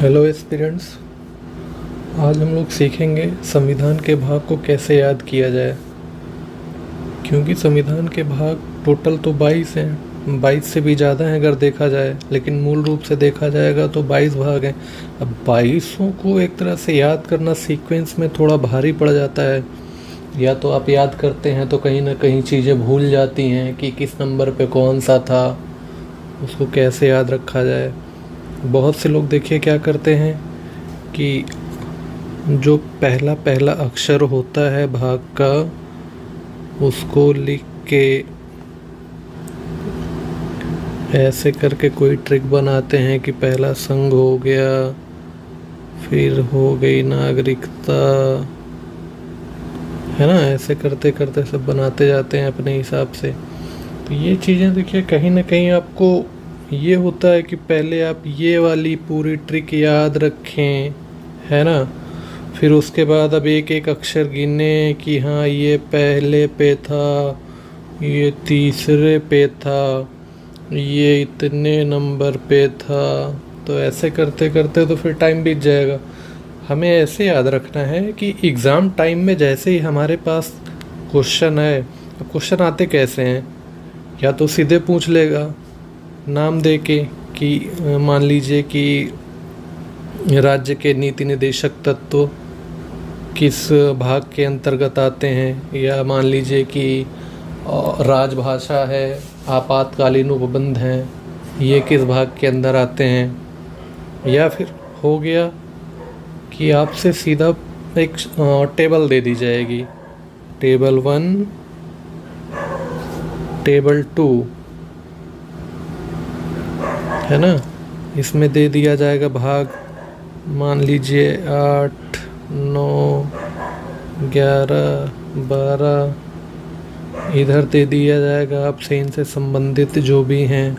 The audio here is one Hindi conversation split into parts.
Hello aspirants. आज हम लोग सीखेंगे संविधान के भाग को कैसे याद किया जाए। क्योंकि संविधान के भाग टोटल तो 22 हैं, 22 से भी ज़्यादा हैं अगर देखा जाए, लेकिन मूल रूप से देखा जाएगा तो 22 भाग हैं। अब 22 को एक तरह से याद करना सीक्वेंस में थोड़ा भारी पड़ जाता है। या तो आप याद करते हैं तो कहीं ना कहीं चीज़ें भूल जाती हैं कि किस नंबर पे कौन सा था, उसको कैसे याद रखा जाए। बहुत से लोग देखिए क्या करते हैं कि जो पहला पहला अक्षर होता है भाग का उसको लिख के ऐसे करके कोई ट्रिक बनाते हैं कि पहला संघ हो गया, फिर हो गई नागरिकता, है ना। ऐसे करते करते सब बनाते जाते हैं अपने हिसाब से। तो ये चीज़ें देखिए कहीं ना कहीं आपको ये होता है कि पहले आप ये वाली पूरी ट्रिक याद रखें, है ना। फिर उसके बाद अब एक एक अक्षर गिने कि हाँ ये पहले पे था, ये तीसरे पे था, ये इतने नंबर पे था। तो ऐसे करते करते तो फिर टाइम बीत जाएगा। हमें ऐसे याद रखना है कि एग्ज़ाम टाइम में जैसे ही हमारे पास क्वेश्चन है, अब क्वेश्चन आते कैसे हैं, या तो सीधे पूछ लेगा नाम दे के कि मान लीजिए कि राज्य के नीति निर्देशक तत्व किस भाग के अंतर्गत आते हैं, या मान लीजिए कि राजभाषा है, आपातकालीन उपबंध हैं, ये किस भाग के अंदर आते हैं। या फिर हो गया कि आपसे सीधा एक टेबल दे दी जाएगी, टेबल 1, टेबल 2, है ना। इसमें दे दिया जाएगा भाग, मान लीजिए 8, 9, 11, 12। इधर दे दिया जाएगा आपसे इनसे संबंधित जो भी हैं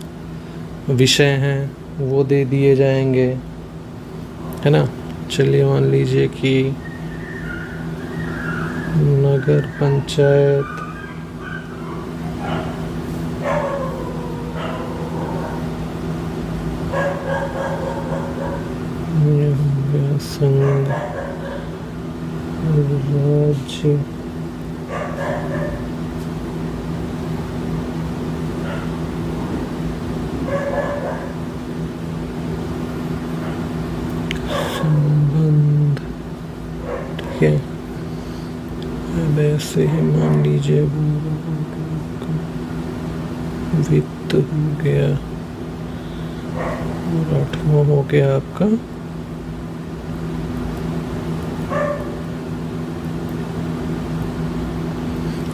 विषय हैं वो दे दिए जाएंगे, है ना। चलिए मान लीजिए कि नगर पंचायत, संघ, राज्य, संबंध, ठीक है। अब ऐसे ही मान लीजिए वित्त हो गया और 8वां हो गया आपका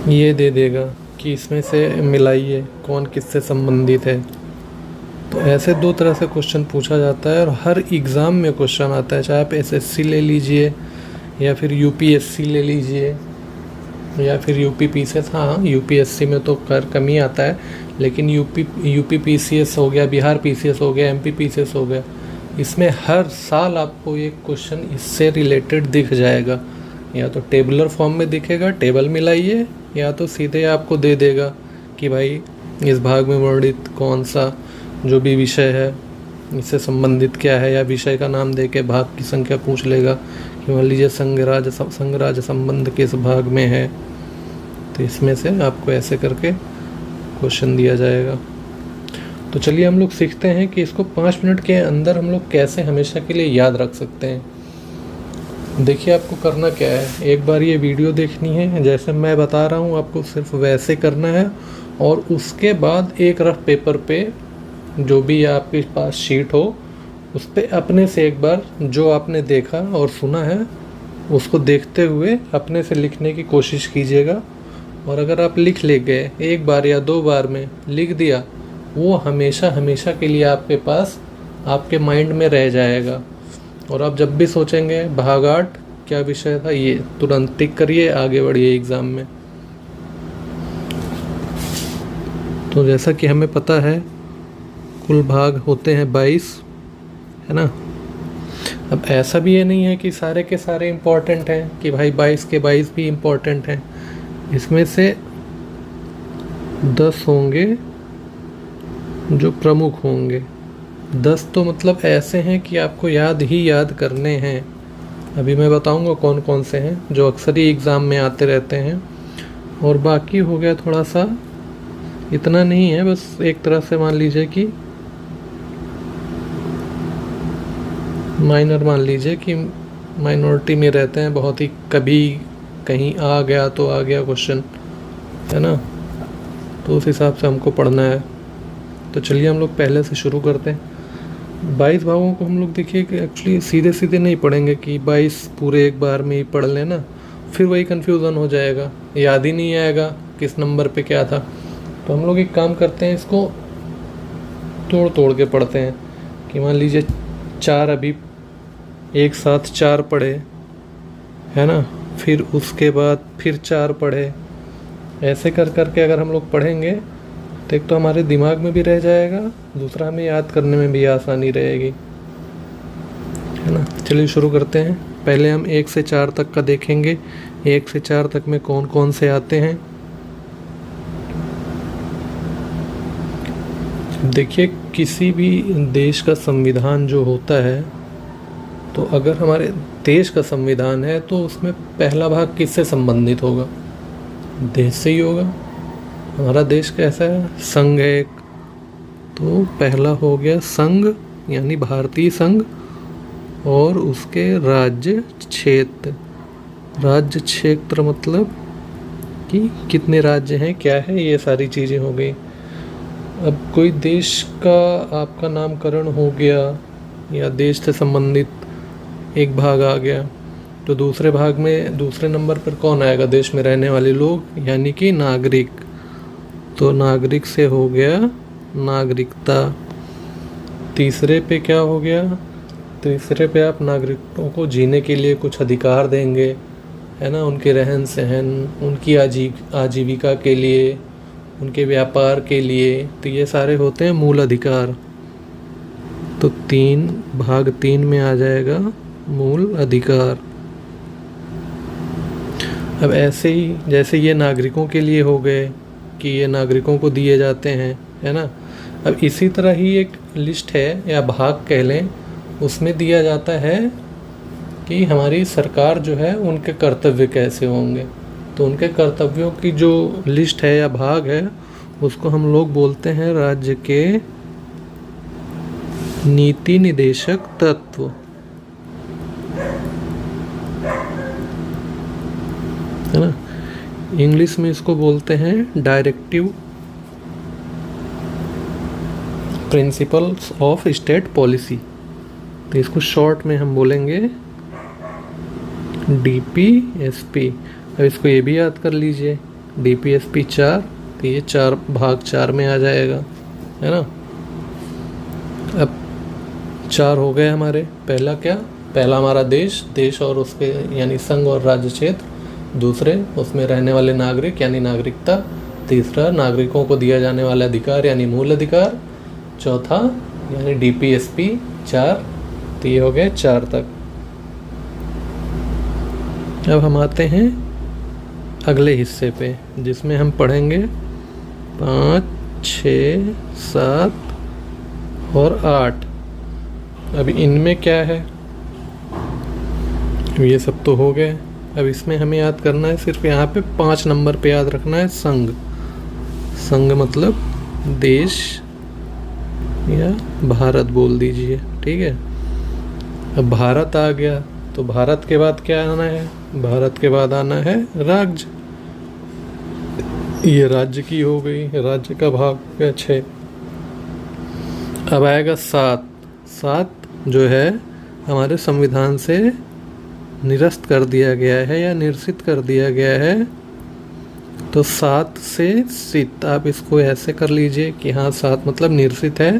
ये दे देगा कि इसमें से मिलाइए कौन किससे संबंधित है। तो ऐसे दो तरह से क्वेश्चन पूछा जाता है और हर एग्ज़ाम में क्वेश्चन आता है, चाहे आप एसएससी ले लीजिए या फिर यूपीएससी ले लीजिए या फिर यूपीपीसीएस। हाँ, यूपीएससी में तो कम ही आता है, लेकिन यूपीपीसीएस हो गया, बिहार पीसीएस हो गया, एमपी पीसीएस हो गया, इसमें हर साल आपको एक क्वेश्चन इससे रिलेटेड दिख जाएगा। या तो टेबुलर फॉर्म में दिखेगा, टेबल मिलाइए, या तो सीधे आपको दे देगा कि भाई इस भाग में वर्णित कौन सा जो भी विषय है इससे संबंधित क्या है, या विषय का नाम दे के भाग की संख्या पूछ लेगा कि मान लीजिए संघ राज्य संबंध किस भाग में है। तो इसमें से आपको ऐसे करके क्वेश्चन दिया जाएगा। तो चलिए हम लोग सीखते हैं कि इसको 5 मिनट के अंदर हम लोग कैसे हमेशा के लिए याद रख सकते हैं। देखिए आपको करना क्या है, एक बार ये वीडियो देखनी है, जैसे मैं बता रहा हूँ आपको सिर्फ वैसे करना है। और उसके बाद एक रफ पेपर पे जो भी आपके पास शीट हो उस पर अपने से एक बार जो आपने देखा और सुना है उसको देखते हुए अपने से लिखने की कोशिश कीजिएगा। और अगर आप लिख ले गए, एक बार या 2 बार में लिख दिया, वो हमेशा हमेशा के लिए आपके पास आपके माइंड में रह जाएगा। और आप जब भी सोचेंगे भाग 8 क्या विषय था, ये तुरंत टिक करिए, आगे बढ़िए एग्ज़ाम में। तो जैसा कि हमें पता है कुल भाग होते हैं 22, है ना। अब ऐसा भी ये नहीं है कि सारे के सारे इम्पोर्टेंट हैं कि भाई 22 के 22 भी इम्पोर्टेंट हैं। इसमें से 10 होंगे जो प्रमुख होंगे, 10 तो मतलब ऐसे हैं कि आपको याद ही याद करने हैं। अभी मैं बताऊंगा कौन कौन से हैं जो अक्सर ही एग्ज़ाम में आते रहते हैं। और बाकी हो गया थोड़ा सा, इतना नहीं है, बस एक तरह से मान लीजिए कि माइनर, मान लीजिए कि माइनॉरिटी में रहते हैं, बहुत ही कभी कहीं आ गया तो आ गया क्वेश्चन, है ना। तो उस हिसाब से हमको पढ़ना है। तो चलिए हम लोग पहले से शुरू करते हैं। 22 भागों को हम लोग देखिए कि एक्चुअली सीधे सीधे नहीं पढ़ेंगे कि 22 पूरे एक बार में ही पढ़ लेना, फिर वही कन्फ्यूज़न हो जाएगा, याद ही नहीं आएगा किस नंबर पे क्या था। तो हम लोग एक काम करते हैं, इसको तोड़ तोड़ के पढ़ते हैं कि मान लीजिए 4 अभी एक साथ 4 पढ़े, है ना, फिर उसके बाद फिर 4 पढ़े। ऐसे कर कर के अगर हम लोग पढ़ेंगे तो एक तो हमारे दिमाग में भी रह जाएगा, दूसरा हमें याद करने में भी आसानी रहेगी, है ना। चलिए शुरू करते हैं। पहले हम 1 से 4 तक का देखेंगे। 1 से 4 तक में कौन कौन से आते हैं। देखिए, किसी भी देश का संविधान जो होता है, तो अगर हमारे देश का संविधान है तो उसमें पहला भाग किससे संबंधित होगा? देश से ही होगा। हमारा देश कैसा है? संघ है एक, तो पहला हो गया संघ यानी भारतीय संघ, और उसके राज्य क्षेत्र। राज्य क्षेत्र मतलब कि कितने राज्य हैं, क्या है, ये सारी चीज़ें हो गई। अब कोई देश का आपका नामकरण हो गया या देश से संबंधित एक भाग आ गया, तो दूसरे भाग में दूसरे नंबर पर कौन आएगा? देश में रहने वाले लोग यानी कि नागरिक। तो नागरिक से हो गया नागरिकता। तीसरे पे क्या हो गया? तीसरे पे आप नागरिकों को जीने के लिए कुछ अधिकार देंगे, है ना, उनके रहन सहन, उनकी आजीविका के लिए, उनके व्यापार के लिए। तो ये सारे होते हैं मूल अधिकार। तो भाग 3 में आ जाएगा मूल अधिकार। अब ऐसे ही जैसे ये नागरिकों के लिए हो गए कि ये नागरिकों को दिए जाते हैं, है ना। अब इसी तरह ही एक लिस्ट है या भाग कह लें, उसमें दिया जाता है कि हमारी सरकार जो है उनके कर्तव्य कैसे होंगे। तो उनके कर्तव्यों की जो लिस्ट है या भाग है, उसको हम लोग बोलते हैं राज्य के नीति निदेशक तत्व, है ना। इंग्लिश में इसको बोलते हैं directive principles of state policy. तो इसको शॉर्ट में हम बोलेंगे DPSP। अब इसको ये भी याद कर लीजिए, DPSP 4, तो ये 4 भाग 4 में आ जाएगा, है ना। अब 4 हो गए हमारे। पहला क्या? पहला हमारा देश और उसके यानी संघ और राज्य क्षेत्र। दूसरे उसमें रहने वाले नागरिक यानी नागरिकता। तीसरा नागरिकों को दिया जाने वाला अधिकार यानी मूल अधिकार। चौथा यानी DPSP 4। तो ये हो गए 4 तक। अब हम आते हैं अगले हिस्से पे, जिसमें हम पढ़ेंगे 5, 6, 7 और 8। अब इनमें क्या है? ये सब तो हो गए। अब इसमें हमें याद करना है, सिर्फ यहाँ पे 5 नंबर पे याद रखना है संघ। संघ मतलब देश या भारत बोल दीजिए, ठीक है। अब भारत आ गया, तो भारत के बाद क्या आना है? भारत के बाद आना है राज्य। ये राज्य की हो गई, राज्य का भाग है 6। अब आएगा 7। 7 जो है हमारे संविधान से निरस्त कर दिया गया है या निरसित कर दिया गया है। तो 7 से सित, आप इसको ऐसे कर लीजिए कि हाँ 7 मतलब निरसित है,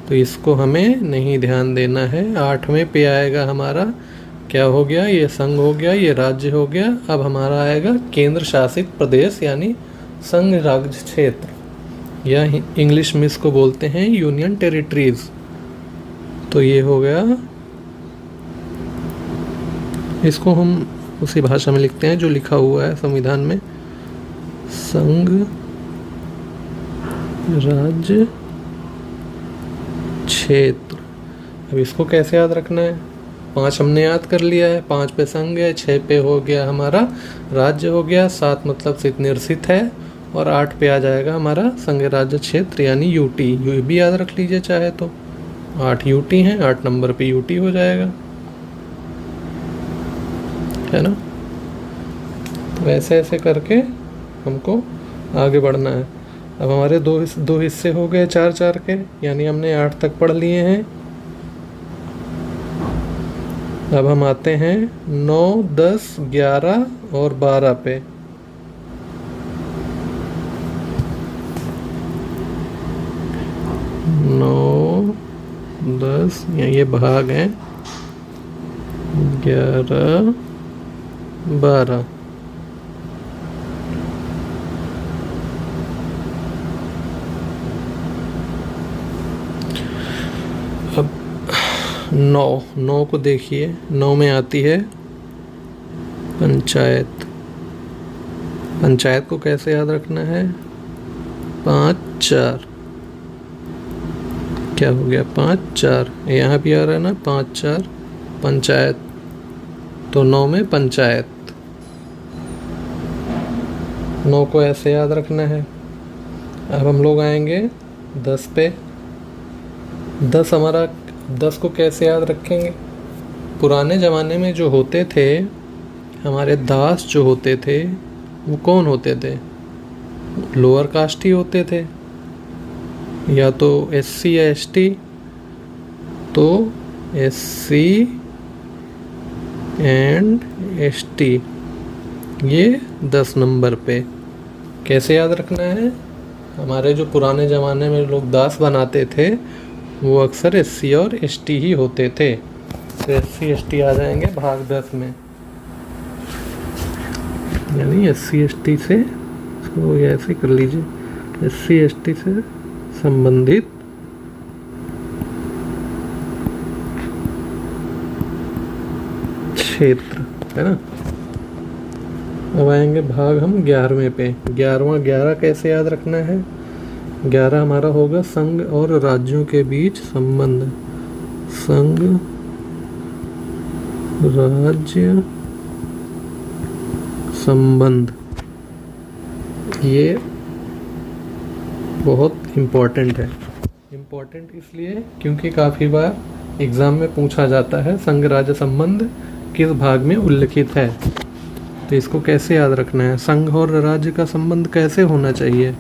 तो इसको हमें नहीं ध्यान देना है। 8वें पे आएगा हमारा, क्या हो गया? ये संघ हो गया, ये राज्य हो गया। अब हमारा आएगा केंद्र शासित प्रदेश यानी संघ राज्य क्षेत्र, या इंग्लिश में इसको बोलते हैं यूनियन टेरिटरीज। तो ये हो गया, इसको हम उसी भाषा में लिखते हैं जो लिखा हुआ है संविधान में, संघ राज्य क्षेत्र। अब इसको कैसे याद रखना है? 5 हमने याद कर लिया है, 5 पे संघ है, 6 पे हो गया हमारा राज्य हो गया, 7 मतलब सित निर्सित है, और 8 पे आ जाएगा हमारा संघ राज्य क्षेत्र यानी यूटी। यू भी याद रख लीजिए चाहे तो, 8 यूटी हैं, 8 नंबर पे यूटी हो जाएगा, है ना। तो ऐसे ऐसे करके हमको आगे बढ़ना है। अब हमारे दो हिस्से हो गए 4-4 के, यानी हमने 8 तक पढ़ लिए हैं। अब हम आते हैं 9, 10, 11 और 12 पे। नौ, 10 ये भाग हैं, 11, 12। अब 9 को देखिए, 9 में आती है पंचायत। पंचायत को कैसे याद रखना है? 5, 4 क्या हो गया? 5, 4 यहाँ भी आ रहा है ना, 5, 4 पंचायत, तो 9 में पंचायत। 9 को ऐसे याद रखना है। अब हम लोग आएंगे 10 पे। 10 को कैसे याद रखेंगे? पुराने ज़माने में जो होते थे हमारे दास, जो होते थे वो कौन होते थे? लोअर कास्ट ही होते थे, या तो SC या ST। तो SC एंड ST ये 10 नंबर पे कैसे याद रखना है? हमारे जो पुराने ज़माने में लोग दास बनाते थे वो अक्सर SC और ST ही होते थे। तो SC ST आ जाएंगे भाग 10 में, यानी SC ST से, इसको ऐसे कर लीजिए, SC ST से संबंधित क्षेत्र, है ना। अब आएंगे भाग हम 11वें पे। 11 कैसे याद रखना है? 11 हमारा होगा संघ और राज्यों के बीच संबंध। संघ राज्य संबंध, ये बहुत इम्पोर्टेंट है। इम्पोर्टेंट इसलिए क्योंकि काफ़ी बार एग्ज़ाम में पूछा जाता है संघ राज्य संबंध किस भाग में उल्लिखित है। तो इसको कैसे याद रखना है? संघ और राज्य का संबंध कैसे होना चाहिए?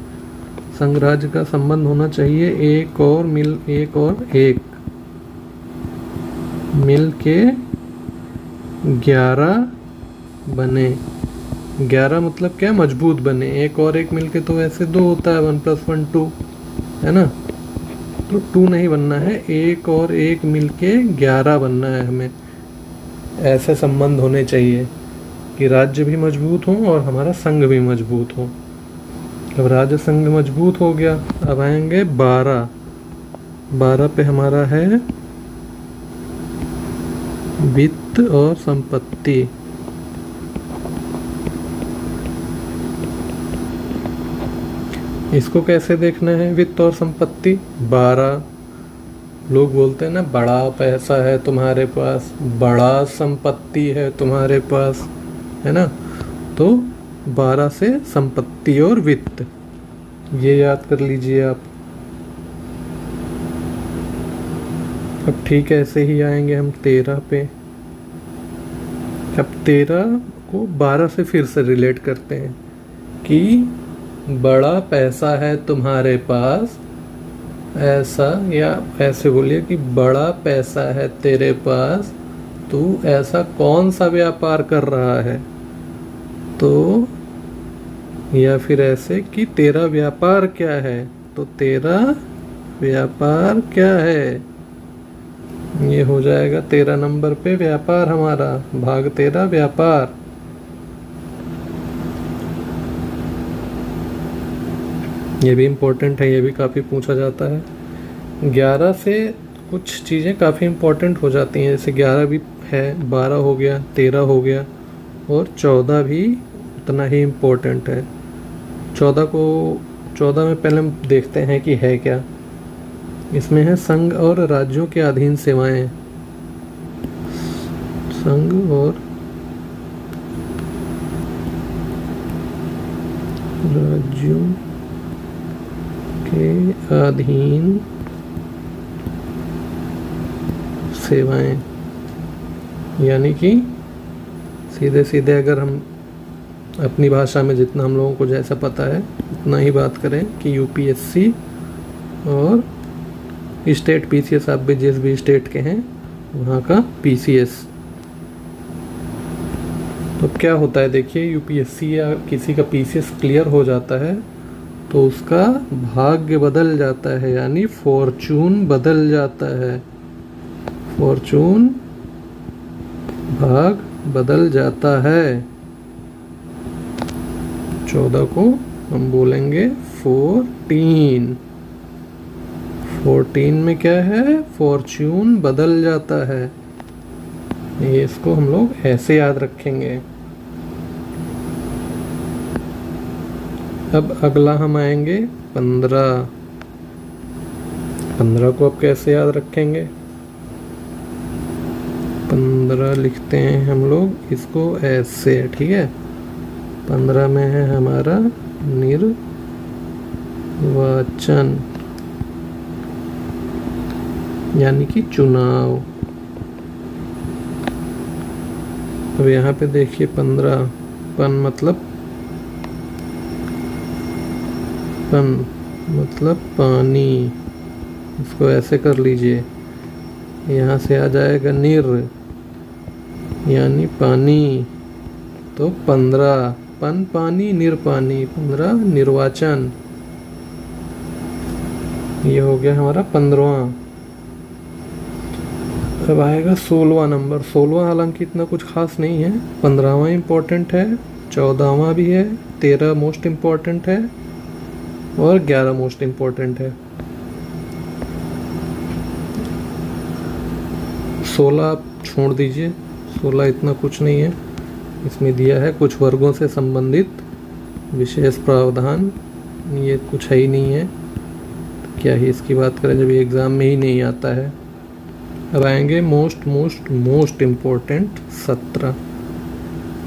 संघ राज्य का संबंध होना चाहिए एक और एक मिल के 11 बने। 11 मतलब क्या? मजबूत बने। एक और एक मिलके तो वैसे 2 होता है, 1 + 1 2, है ना। तो 2 नहीं बनना है, एक और एक मिलके 11 बनना है हमें। ऐसे संबंध होने चाहिए कि राज्य भी मजबूत हो और हमारा संघ भी मजबूत हो। अब राज्य संघ मजबूत हो गया। अब आएंगे 12 पे हमारा है वित्त और संपत्ति। इसको कैसे देखना है वित्त और संपत्ति? 12 लोग बोलते हैं ना, बड़ा पैसा है तुम्हारे पास, बड़ा संपत्ति है तुम्हारे पास, है ना। तो 12 से संपत्ति और वित्त, ये याद कर लीजिए आप। अब ठीक ऐसे ही आएंगे हम 13 पे। अब 13 को 12 से फिर से रिलेट करते हैं कि बड़ा पैसा है तुम्हारे पास, ऐसा, या ऐसे बोलिए कि बड़ा पैसा है तेरे पास, तू ऐसा कौन सा व्यापार कर रहा है। तो या फिर ऐसे कि तेरा व्यापार क्या है, तो तेरा व्यापार क्या है, ये हो जाएगा 13 नंबर पे व्यापार हमारा, भाग 13 व्यापार। ये भी इम्पोर्टेंट है, ये भी काफ़ी पूछा जाता है। 11 से कुछ चीज़ें काफ़ी इम्पोर्टेंट हो जाती हैं, जैसे 11 भी है, 12 हो गया, 13 हो गया, और 14 भी उतना ही इम्पोर्टेंट है। 14 में पहले हम देखते हैं कि है क्या। इसमें है संघ और राज्यों के अधीन सेवाएं। संघ और राज्यों के अधीन सेवाएं, यानी कि सीधे सीधे अगर हम अपनी भाषा में जितना हम लोगों को जैसा पता है उतना ही बात करें कि यूपीएससी और स्टेट पीसीएस, आप भी जिस भी स्टेट के हैं वहाँ का पीसीएस। तो क्या होता है देखिए, यूपीएससी या किसी का पीसीएस क्लियर हो जाता है तो उसका भाग्य बदल जाता है, यानी फॉर्चून बदल जाता है। फॉर्चून, भाग बदल जाता है। 14 को हम बोलेंगे 14। 14 में क्या है, फॉर्चून बदल जाता है। ये इसको हम लोग ऐसे याद रखेंगे। अब अगला हम आएंगे 15। 15 को अब कैसे याद रखेंगे, 15 लिखते हैं हम लोग इसको ऐसे, ठीक है। 15 में है हमारा निर्वाचन, यानी कि चुनाव। अब यहाँ पे देखिए 15, पन मतलब पानी, इसको ऐसे कर लीजिए। यहाँ से आ जाएगा निर, यानी पानी। तो 15 पन पानी, निर पानी, 15 निर्वाचन। ये हो गया हमारा 15वां। अब आएगा 16वां नंबर। 16वां हालांकि इतना कुछ खास नहीं है, 15वां इम्पोर्टेंट है, 14वां भी है, 13 मोस्ट इम्पोर्टेंट है और 11 मोस्ट इम्पोर्टेंट है। 16 आप छोड़ दीजिए, 16 इतना कुछ नहीं है। इसमें दिया है कुछ वर्गों से संबंधित विशेष प्रावधान, ये कुछ है ही नहीं है, तो क्या ही इसकी बात करें जब ये एग्ज़ाम में ही नहीं आता है। अब आएंगे मोस्ट इम्पोर्टेंट 17।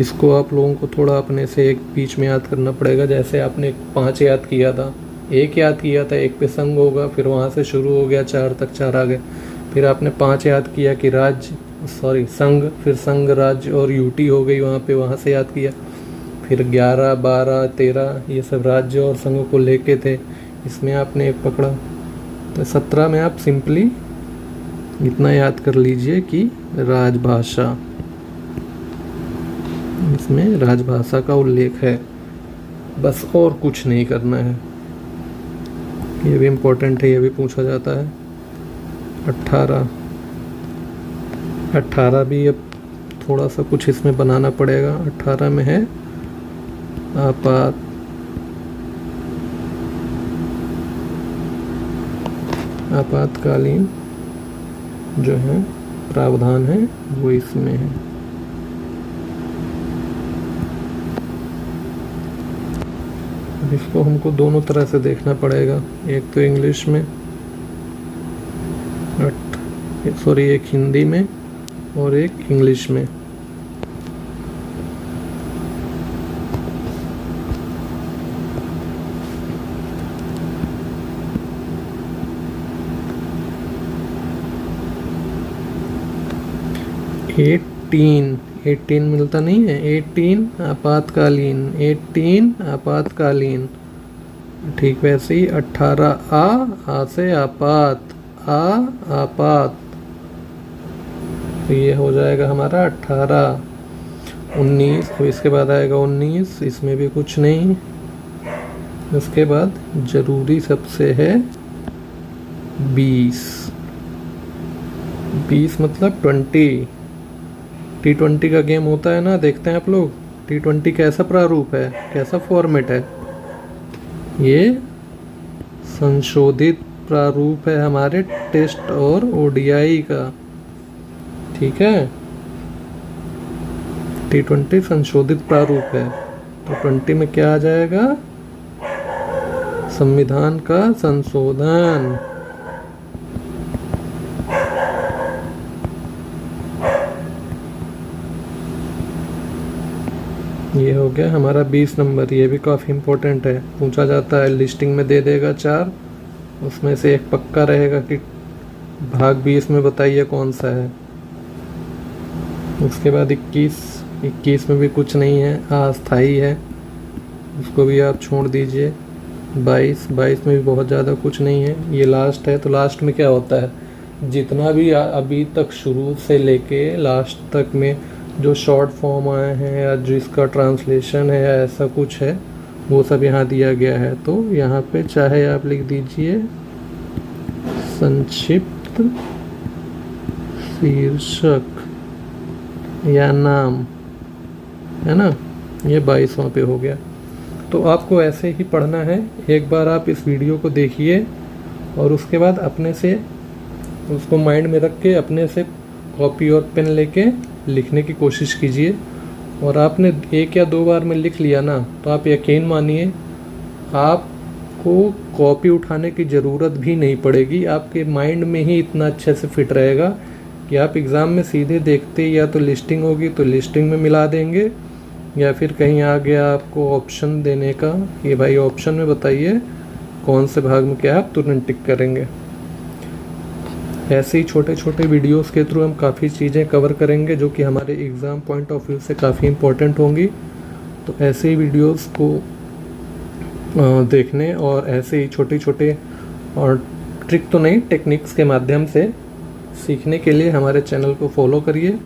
इसको आप लोगों को थोड़ा अपने से एक बीच में याद करना पड़ेगा। जैसे आपने 5 याद किया था, 1 याद किया था, 1 पे संघ होगा, फिर वहाँ से शुरू हो गया 4 तक, 4 आ गए। फिर आपने 5 याद किया कि संघ, फिर संघ, राज्य और यूटी हो गई वहाँ पे, वहाँ से याद किया। फिर 11, 12, 13 ये सब राज्य और संघ को लेके थे, इसमें आपने 1 पकड़ा। तो 17 में आप सिंपली इतना याद कर लीजिए कि राजभाषा, इसमें राजभाषा का उल्लेख है, बस और कुछ नहीं करना है। ये भी इम्पोर्टेंट है, ये भी पूछा जाता है। 18 भी अब थोड़ा सा कुछ इसमें बनाना पड़ेगा। 18 में है आपातकालीन जो है प्रावधान है वो इसमें है। इसको हमको दोनों तरह से देखना पड़ेगा, एक तो इंग्लिश में, एक हिंदी में और एक इंग्लिश में। एटीन मिलता नहीं है, 18 आपातकालीन, ठीक वैसे ही 18 आ से आपात, आपात, तो ये हो जाएगा हमारा 18। 19, तो इसके बाद आएगा 19, इसमें भी कुछ नहीं। उसके बाद जरूरी सबसे है 20 मतलब 20। T20 का गेम होता है ना, देखते हैं आप लोग। T20 कैसा प्रारूप है, कैसा फॉर्मेट है, ये संशोधित प्रारूप है हमारे टेस्ट और ओडीआई का, ठीक है। T20 संशोधित प्रारूप है, तो 20 में क्या आ जाएगा, संविधान का संशोधन, ये हो गया हमारा 20 नंबर। ये भी काफ़ी इम्पोर्टेंट है, पूछा जाता है लिस्टिंग में दे देगा 4, उसमें से एक पक्का रहेगा कि भाग 20 में बताइए कौन सा है। उसके बाद 21 में भी कुछ नहीं है, अस्थाई है, उसको भी आप छोड़ दीजिए। 22 में भी बहुत ज़्यादा कुछ नहीं है। ये लास्ट है, तो लास्ट में क्या होता है, जितना भी अभी तक शुरू से लेके लास्ट तक में जो शॉर्ट फॉर्म आए हैं या जिसका ट्रांसलेशन है या ऐसा कुछ है, वो सब यहाँ दिया गया है। तो यहाँ पे चाहे आप लिख दीजिए संक्षिप्त शीर्षक या नाम, है ना। ये 22वां पे हो गया। तो आपको ऐसे ही पढ़ना है। एक बार आप इस वीडियो को देखिए और उसके बाद अपने से उसको माइंड में रख के अपने से कॉपी और पेन लेके लिखने की कोशिश कीजिए। और आपने 1 या 2 बार में लिख लिया ना, तो आप यकीन मानिए आपको कॉपी उठाने की ज़रूरत भी नहीं पड़ेगी। आपके माइंड में ही इतना अच्छे से फिट रहेगा कि आप एग्ज़ाम में सीधे देखते, या तो लिस्टिंग होगी तो लिस्टिंग में मिला देंगे, या फिर कहीं आ गया आपको ऑप्शन देने का कि भाई ऑप्शन में बताइए कौन से भाग में क्या, आप तुरंत टिक करेंगे। ऐसे ही छोटे छोटे वीडियोस के थ्रू हम काफ़ी चीज़ें कवर करेंगे जो कि हमारे एग्ज़ाम पॉइंट ऑफ व्यू से काफ़ी इम्पोर्टेंट होंगी। तो ऐसे ही वीडियोस को देखने और ऐसे ही छोटे छोटे और ट्रिक तो नहीं, टेक्निक्स के माध्यम से सीखने के लिए हमारे चैनल को फॉलो करिए।